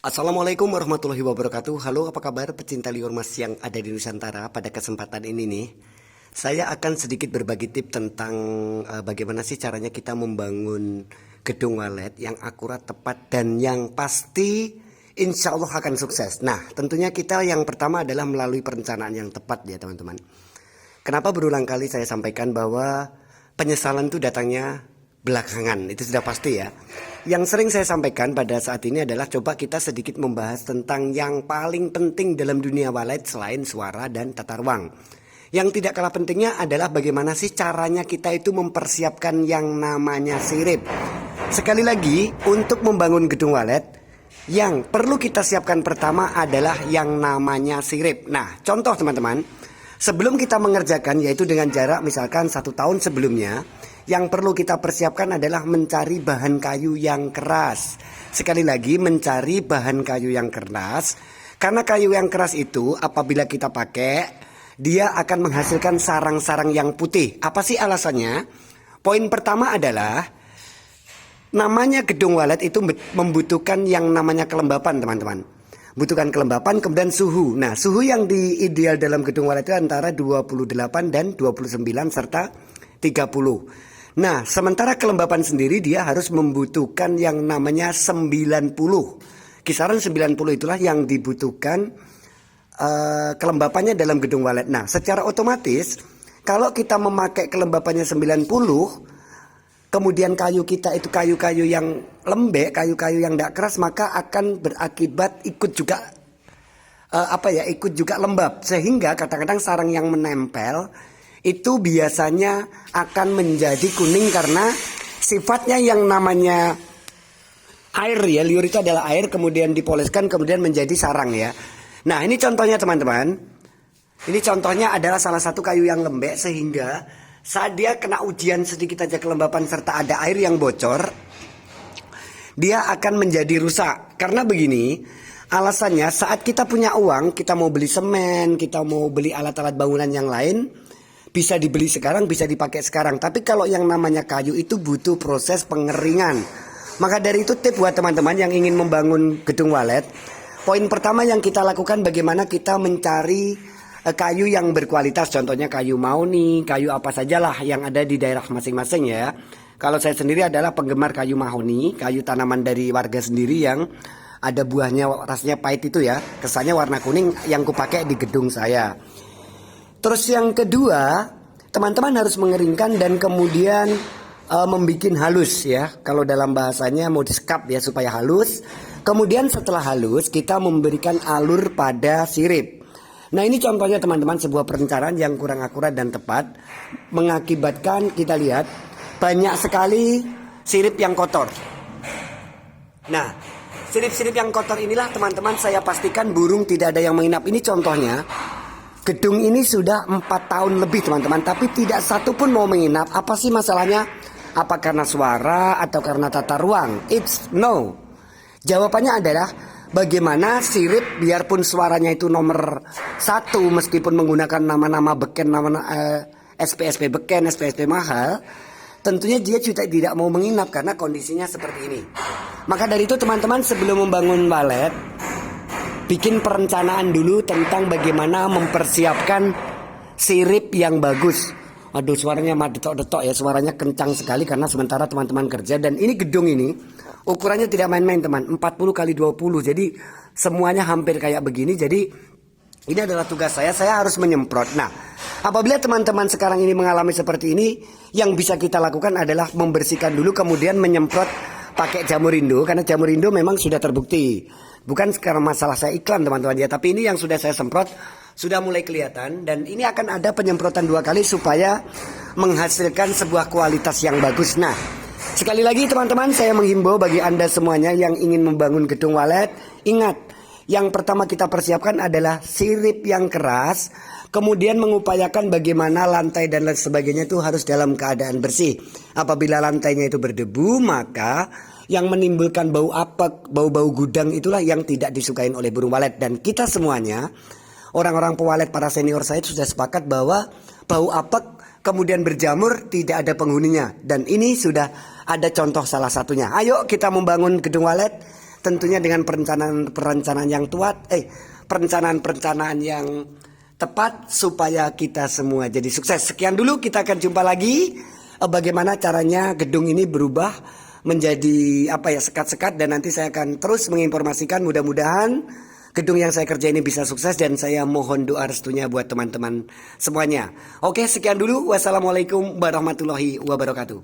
Assalamualaikum warahmatullahi wabarakatuh. Halo, apa kabar pecinta liur mas yang ada di Nusantara? Pada kesempatan ini nih, saya akan sedikit berbagi tips tentang bagaimana sih caranya kita membangun gedung walet yang akurat, tepat, dan yang pasti insya Allah akan sukses. Nah, tentunya kita yang pertama adalah melalui perencanaan yang tepat ya teman-teman. Kenapa berulang kali saya sampaikan bahwa penyesalan itu datangnya belakangan, itu sudah pasti ya. Yang sering saya sampaikan pada saat ini adalah coba kita sedikit membahas tentang yang paling penting dalam dunia walet selain suara dan tata ruang. Yang tidak kalah pentingnya adalah bagaimana sih caranya kita itu mempersiapkan yang namanya sirip. Sekali lagi, untuk membangun gedung walet, yang perlu kita siapkan pertama adalah yang namanya sirip. Nah, contoh teman-teman, sebelum kita mengerjakan yaitu dengan jarak misalkan 1 tahun sebelumnya, yang perlu kita persiapkan adalah mencari bahan kayu yang keras. Sekali lagi, mencari bahan kayu yang keras. Karena kayu yang keras itu apabila kita pakai, dia akan menghasilkan sarang-sarang yang putih. Apa sih alasannya? Poin pertama adalah namanya gedung walet itu membutuhkan yang namanya kelembapan teman-teman. Butuhkan kelembapan, kemudian suhu. Nah, suhu yang ideal dalam gedung walet itu antara 28 dan 29 serta 30. Nah, sementara kelembapan sendiri dia harus membutuhkan yang namanya 90. Kisaran 90 itulah yang dibutuhkan kelembapannya dalam gedung walet. Nah, secara otomatis kalau kita memakai kelembapannya 90, kemudian kayu kita itu kayu-kayu yang lembek, kayu-kayu yang tidak keras, maka akan berakibat ikut juga ikut juga lembab, sehingga kadang-kadang sarang yang menempel itu biasanya akan menjadi kuning karena sifatnya yang namanya air ya, liur itu adalah air kemudian dipoleskan kemudian menjadi sarang ya. Nah, ini contohnya teman-teman. Ini contohnya adalah salah satu kayu yang lembek sehingga saat dia kena ujian sedikit aja kelembapan serta ada air yang bocor, dia akan menjadi rusak. Karena begini, alasannya saat kita punya uang, kita mau beli semen, kita mau beli alat-alat bangunan yang lain, bisa dibeli sekarang, bisa dipakai sekarang. Tapi kalau yang namanya kayu itu butuh proses pengeringan. Maka dari itu tips buat teman-teman yang ingin membangun gedung walet. Poin pertama yang kita lakukan bagaimana kita mencari kayu yang berkualitas. Contohnya kayu mahoni, kayu apa sajalah yang ada di daerah masing-masing ya. Kalau saya sendiri adalah penggemar kayu mahoni, kayu tanaman dari warga sendiri yang ada buahnya rasanya pahit itu ya. Kesannya warna kuning yang kupakai di gedung saya. Terus yang kedua, teman-teman harus mengeringkan dan kemudian membuat halus ya. Kalau dalam bahasanya mau disekap ya supaya halus. Kemudian setelah halus kita memberikan alur pada sirip. Nah, ini contohnya teman-teman sebuah perencanaan yang kurang akurat dan tepat. Mengakibatkan kita lihat banyak sekali sirip yang kotor. Nah, sirip-sirip yang kotor inilah teman-teman saya pastikan burung tidak ada yang menginap. Ini contohnya. Gedung ini sudah 4 tahun lebih teman-teman, tapi tidak satu pun mau menginap. Apa sih masalahnya? Apa karena suara atau karena tata ruang? It's no. Jawabannya adalah bagaimana sirip biarpun suaranya itu nomor 1 meskipun menggunakan nama-nama beken, nama SP-SP beken, SP-SP mahal, tentunya dia juga tidak mau menginap karena kondisinya seperti ini. Maka dari itu teman-teman sebelum membangun walet, bikin perencanaan dulu tentang bagaimana mempersiapkan sirip yang bagus. Aduh, suaranya detok-detok ya, suaranya kencang sekali karena sementara teman-teman kerja. Dan ini gedung ini ukurannya tidak main-main teman, 40 kali 20. Jadi semuanya hampir kayak begini. Jadi ini adalah tugas saya harus menyemprot. Nah, apabila teman-teman sekarang ini mengalami seperti ini, yang bisa kita lakukan adalah membersihkan dulu kemudian menyemprot pakai jamur Indo, karena jamur Indo memang sudah terbukti. Bukan karena masalah saya iklan teman-teman ya, tapi ini yang sudah saya semprot sudah mulai kelihatan. Dan ini akan ada penyemprotan 2 kali supaya menghasilkan sebuah kualitas yang bagus. Nah, sekali lagi teman-teman saya menghimbau bagi anda semuanya yang ingin membangun gedung walet, ingat, yang pertama kita persiapkan adalah sirip yang keras. Kemudian mengupayakan bagaimana lantai dan lain sebagainya itu harus dalam keadaan bersih. Apabila lantainya itu berdebu, maka yang menimbulkan bau apek, bau-bau gudang itulah yang tidak disukai oleh burung walet. Dan kita semuanya, orang-orang pewalet para senior saya sudah sepakat bahwa bau apek kemudian berjamur tidak ada penghuninya. Dan ini sudah ada contoh salah satunya. Ayo kita membangun gedung walet tentunya dengan perencanaan yang perencanaan yang tepat supaya kita semua jadi sukses. Sekian dulu, kita akan jumpa lagi bagaimana caranya gedung ini berubah menjadi sekat-sekat, dan nanti saya akan terus menginformasikan. Mudah-mudahan gedung yang saya kerja ini bisa sukses, dan saya mohon doa restunya buat teman-teman semuanya. Oke, sekian dulu. Wassalamualaikum warahmatullahi wabarakatuh.